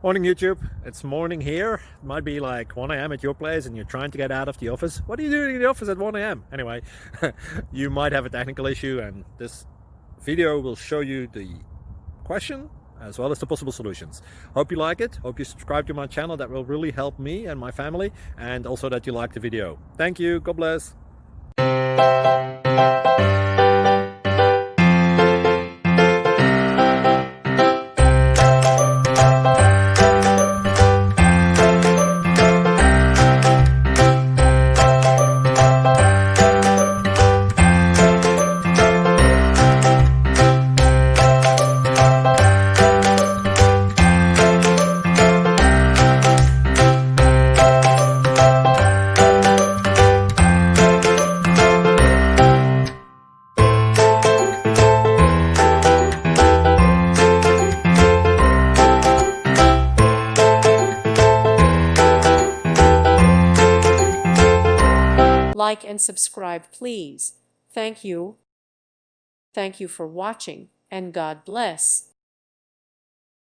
Morning YouTube, it's morning here. It might be like 1 a.m. at your place and you're trying to get out of the office. What are you doing in the office at 1 a.m.? Anyway, you might have a technical issue and this video will show you the question as well as the possible solutions. Hope you like it, hope you subscribe to my channel. That will really help me and my family, and also that you like the video. Thank you, God bless. Like and subscribe, please. Thank you. Thank you for watching, and God bless.